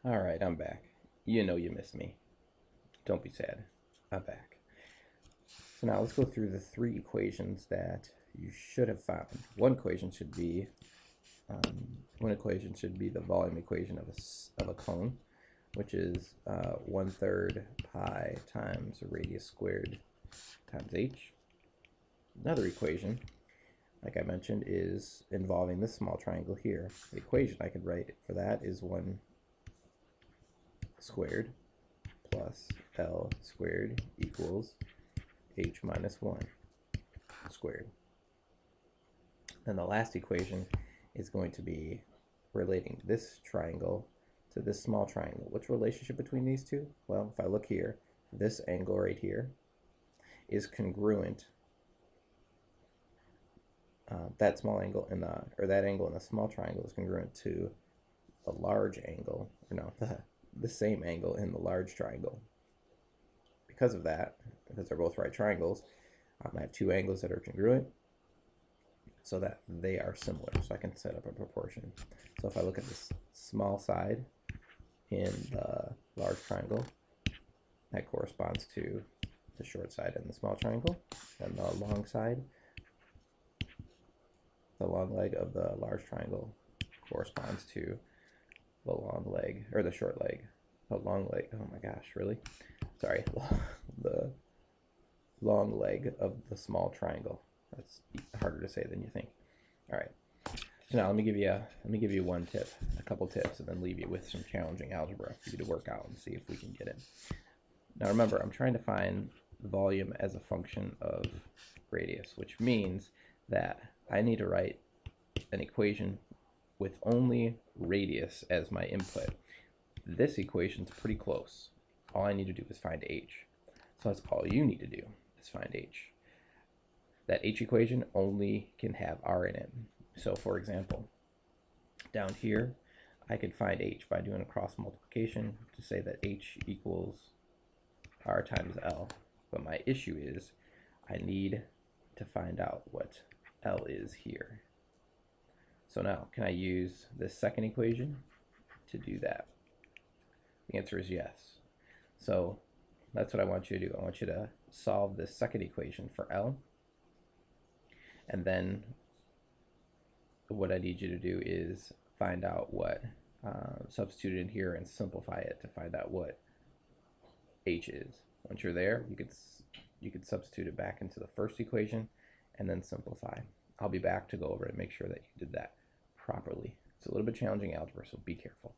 All right, I'm back. You know you missed me. Don't be sad. I'm back. So now let's go through the three equations that you should have found. One equation should be the volume equation of a cone, which is 1/3 pi times radius squared times h. Another equation, like I mentioned, is involving this small triangle here. The equation I could write for that is 1 squared plus L squared equals h minus 1 squared. And the last equation is going to be relating this triangle to this small triangle. What's the relationship between these two? Well, if I look here, this angle right here is congruent. That small angle in the, or that angle in the small triangle is congruent to the large angle, or no, the same angle in the large triangle. Because of that, because they're both right triangles, I have two angles that are congruent so that they are similar. So I can set up a proportion. So if I look at this small side in the large triangle, that corresponds to the short side in the small triangle, and the long side, the long leg of the large triangle corresponds to the long leg, or the short leg, the long leg, oh my gosh, really? Sorry, the long leg of the small triangle. That's harder to say than you think. All right. So now let me give you one tip, a couple tips, and then leave you with some challenging algebra for you to work out and see if we can get it. Now remember, I'm trying to find volume as a function of radius, which means that I need to write an equation with only radius as my input. This equation's pretty close. All I need to do is find h. So that's all you need to do is find h. That h equation only can have r in it. So for example, down here, I could find h by doing a cross multiplication to say that h equals r times L. But my issue is I need to find out what L is here. So now, can I use this second equation to do that? The answer is yes. So that's what I want you to do. I want you to solve this second equation for L. And then what I need you to do is find out what, substitute it in here and simplify it to find out what h is. Once you're there, you could substitute it back into the first equation and then simplify. I'll be back to go over it and make sure that you did that properly. It's a little bit challenging algebra, so be careful.